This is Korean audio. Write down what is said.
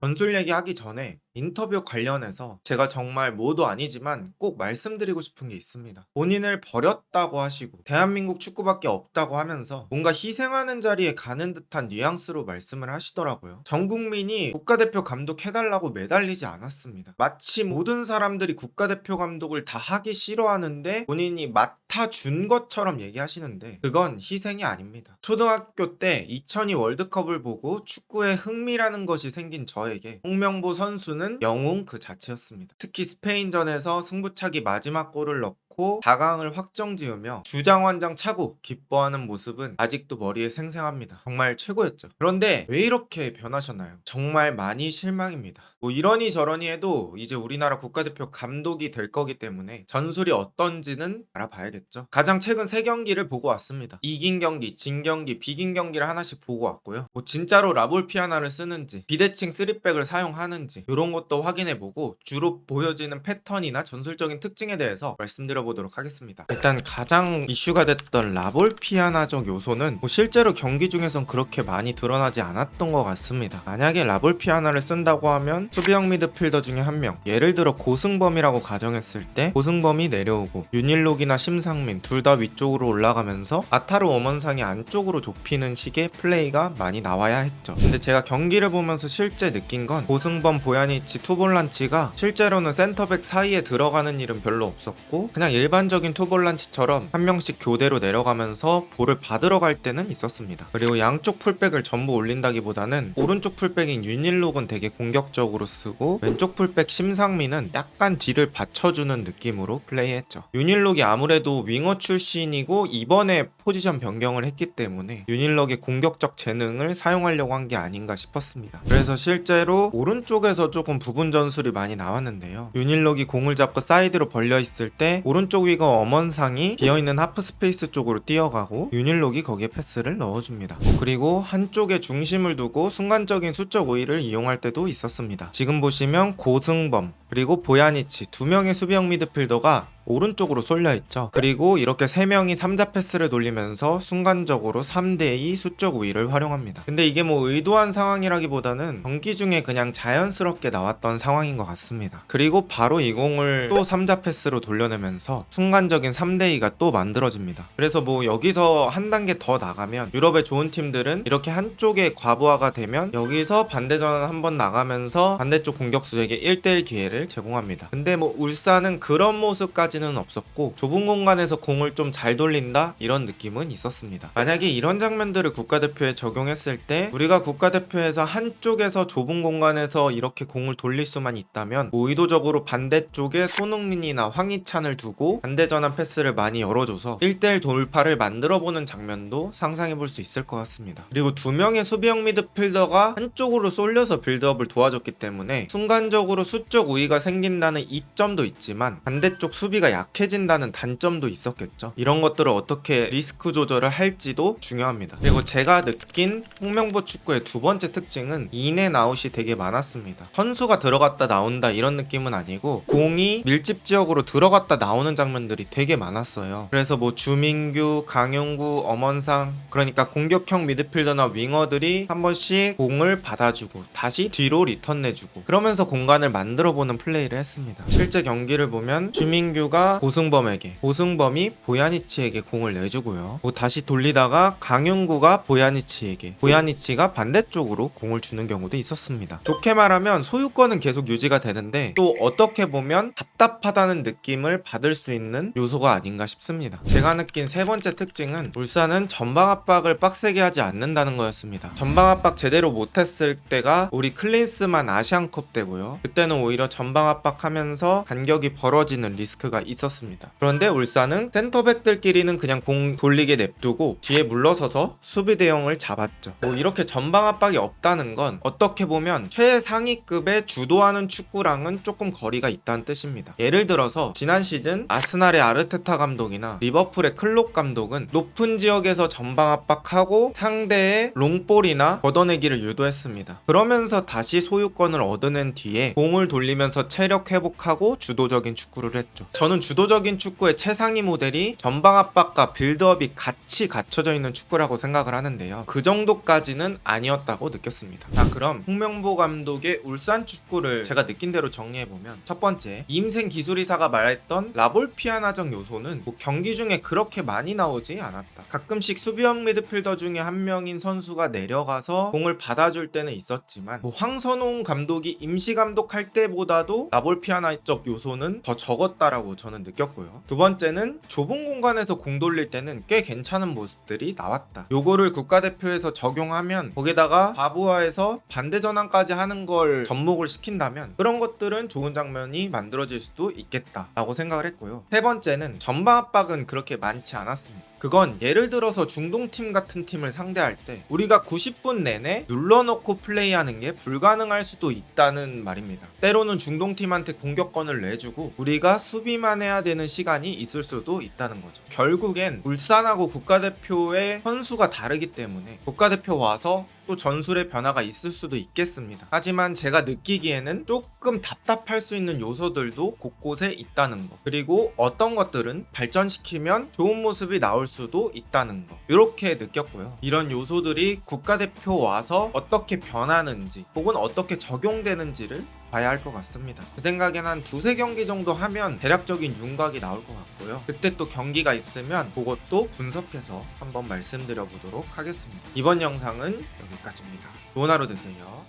전술 얘기하기 전에 인터뷰 관련해서 제가 정말 뭐도 아니지만 꼭 말씀드리고 싶은 게 있습니다. 본인을 버렸다고 하시고 대한민국 축구밖에 없다고 하면서 뭔가 희생하는 자리에 가는 듯한 뉘앙스로 말씀을 하시더라고요. 전 국민이 국가대표 감독 해달라고 매달리지 않았습니다. 마치 모든 사람들이 국가대표 감독을 다 하기 싫어하는데 본인이 맡아준 것처럼 얘기하시는데 그건 희생이 아닙니다. 초등학교 때 2002 월드컵을 보고 축구에 흥미라는 것이 생긴 저에게 홍명보 선수는 영웅 그 자체였습니다. 특히 스페인전에서 승부차기 마지막 골을 넣고 4강을 확정지으며 주장환장 차고 기뻐하는 모습은 아직도 머리에 생생합니다. 정말 최고였죠. 그런데 왜 이렇게 변하셨나요? 정말 많이 실망입니다. 뭐 이러니 저러니 해도 이제 우리나라 국가대표 감독이 될 거기 때문에 전술이 어떤지는 알아봐야겠죠. 가장 최근 3경기를 보고 왔습니다. 이긴 경기, 진 경기, 비긴 경기를 하나씩 보고 왔고요. 뭐 진짜로 라볼 피아나를 쓰는지 비대칭 3백을 사용하는지 이런 것도 확인해보고 주로 보여지는 패턴이나 전술적인 특징에 대해서 말씀드려보도록 하겠습니다. 일단 가장 이슈가 됐던 라볼 피아나적 요소는 뭐 실제로 경기 중에선 그렇게 많이 드러나지 않았던 것 같습니다. 만약에 라볼 피아나를 쓴다고 하면 수비형 미드필더 중에 한 명, 예를 들어 고승범이라고 가정했을 때 고승범이 내려오고 윤일록이나 심상민 둘 다 위쪽으로 올라가면서 아타르 엄원상이 안쪽으로 좁히는 식의 플레이가 많이 나와야 했죠. 근데 제가 경기를 보면서 실제 느낀 건 고승범, 보야니치, 투볼란치가 실제로는 센터백 사이에 들어가는 일은 별로 없었고 그냥 일반적인 투볼란치처럼 한 명씩 교대로 내려가면서 볼을 받으러 갈 때는 있었습니다. 그리고 양쪽 풀백을 전부 올린다기보다는 오른쪽 풀백인 윤일록은 되게 공격적으로 쓰고 왼쪽 풀백 심상민은 약간 뒤를 받쳐주는 느낌으로 플레이했죠. 윤일록이 아무래도 윙어 출신이고 이번에 포지션 변경을 했기 때문에 윤일록의 공격적 재능을 사용하려고 한 게 아닌가 싶었습니다. 그래서 실제로 오른쪽에서 조금 부분 전술이 많이 나왔는데요. 윤일록이 공을 잡고 사이드로 벌려 있을 때 오른쪽 위거 엄원상이 비어있는 하프 스페이스 쪽으로 뛰어가고 윤일록이 거기에 패스를 넣어줍니다. 그리고 한쪽에 중심을 두고 순간적인 수적 우위를 이용할 때도 있었습니다. 지금 보시면 고승범 그리고 보야니치 두 명의 수비형 미드필더가 오른쪽으로 쏠려있죠. 그리고 이렇게 3명이 3자 패스를 돌리면서 순간적으로 3대2 수적 우위를 활용합니다. 근데 이게 뭐 의도한 상황이라기보다는 경기 중에 그냥 자연스럽게 나왔던 상황인 것 같습니다. 그리고 바로 이 공을 또 3자 패스로 돌려내면서 순간적인 3대2가 또 만들어집니다. 그래서 뭐 여기서 한 단계 더 나가면 유럽의 좋은 팀들은 이렇게 한쪽에 과부하가 되면 여기서 반대전 한번 나가면서 반대쪽 공격수에게 1대1 기회를 제공합니다. 근데 뭐 울산은 그런 모습까지 는 없었고 좁은 공간에서 공을 좀 잘 돌린다 이런 느낌은 있었습니다. 만약에 이런 장면들을 국가대표에 적용했을 때 우리가 국가대표에서 한쪽에서 좁은 공간에서 이렇게 공을 돌릴 수만 있다면 의도적으로 반대쪽에 손흥민이나 황희찬을 두고 반대전환 패스를 많이 열어줘서 1대1 돌파를 만들어보는 장면도 상상해볼 수 있을 것 같습니다. 그리고 2명의 수비형 미드필더가 한쪽으로 쏠려서 빌드업을 도와줬기 때문에 순간적으로 수적 우위가 생긴다는 이점도 있지만 반대쪽 수비가 약해진다는 단점도 있었겠죠. 이런 것들을 어떻게 리스크 조절을 할지도 중요합니다. 그리고 제가 느낀 홍명보 축구의 두 번째 특징은 인앤아웃이 되게 많았습니다. 선수가 들어갔다 나온다 이런 느낌은 아니고 공이 밀집 지역으로 들어갔다 나오는 장면들이 되게 많았어요. 그래서 뭐 주민규, 강용구, 엄원상 그러니까 공격형 미드필더나 윙어들이 한 번씩 공을 받아주고 다시 뒤로 리턴 내주고 그러면서 공간을 만들어보는 플레이를 했습니다. 실제 경기를 보면 주민규가 고승범에게 고승범이 보야니치에게 공을 내주고요. 뭐 다시 돌리다가 강윤구가 보야니치에게 보야니치가 반대쪽으로 공을 주는 경우도 있었습니다. 좋게 말하면 소유권은 계속 유지가 되는데 또 어떻게 보면 답답하다는 느낌을 받을 수 있는 요소가 아닌가 싶습니다. 제가 느낀 세 번째 특징은 울산은 전방 압박을 빡세게 하지 않는다는 거였습니다. 전방 압박 제대로 못했을 때가 우리 클린스만 아시안컵 때고요. 그때는 오히려 전방 압박하면서 간격이 벌어지는 리스크가 있었습니다. 그런데 울산은 센터백들끼리는 그냥 공 돌리게 냅두고 뒤에 물러서서 수비 대형을 잡았죠. 뭐 이렇게 전방 압박이 없다는 건 어떻게 보면 최상위급의 주도하는 축구랑은 조금 거리가 있다는 뜻입니다. 예를 들어서 지난 시즌 아스날의 아르테타 감독이나 리버풀의 클롭 감독은 높은 지역에서 전방 압박하고 상대의 롱볼이나 걷어내기를 유도했습니다. 그러면서 다시 소유권을 얻어낸 뒤에 공을 돌리면서 체력 회복하고 주도적인 축구를 했죠. 저는 저는 주도적인 축구의 최상위 모델이 전방 압박과 빌드업이 같이 갖춰져 있는 축구라고 생각을 하는데요. 그 정도까지는 아니었다고 느꼈습니다. 자, 그럼 홍명보 감독의 울산 축구를 제가 느낀 대로 정리해보면, 첫 번째, 이임생 기술이사가 말했던 라볼피아나적 요소는 뭐 경기 중에 그렇게 많이 나오지 않았다. 가끔씩 수비형 미드필더 중에 한 명인 선수가 내려가서 공을 받아줄 때는 있었지만, 뭐 황선홍 감독이 임시 감독할 때보다도 라볼피아나적 요소는 더 적었다라고 저는 느꼈고요. 두 번째는 좁은 공간에서 공 돌릴 때는 꽤 괜찮은 모습들이 나왔다. 요거를 국가대표에서 적용하면, 거기다가 바부아에서 반대 전환까지 하는 걸 접목을 시킨다면 그런 것들은 좋은 장면이 만들어질 수도 있겠다라고 생각을 했고요. 세 번째는 전방 압박은 그렇게 많지 않았습니다. 그건 예를 들어서 중동팀 같은 팀을 상대할 때 우리가 90분 내내 눌러놓고 플레이하는 게 불가능할 수도 있다는 말입니다. 때로는 중동팀한테 공격권을 내주고 우리가 수비만 해야 되는 시간이 있을 수도 있다는 거죠. 결국엔 울산하고 국가대표의 선수가 다르기 때문에 국가대표 와서 또 전술의 변화가 있을 수도 있겠습니다. 하지만 제가 느끼기에는 조금 답답할 수 있는 요소들도 곳곳에 있다는 거, 그리고 어떤 것들은 발전시키면 좋은 모습이 나올 수도 있다는 거, 이렇게 느꼈고요. 이런 요소들이 국가대표 와서 어떻게 변하는지 혹은 어떻게 적용되는지를 봐야 할 것 같습니다. 제 생각엔 한 두세 경기 정도 하면 대략적인 윤곽이 나올 것 같고요. 그때 또 경기가 있으면 그것도 분석해서 한번 말씀드려 보도록 하겠습니다. 이번 영상은 여기까지입니다. 좋은 하루 되세요.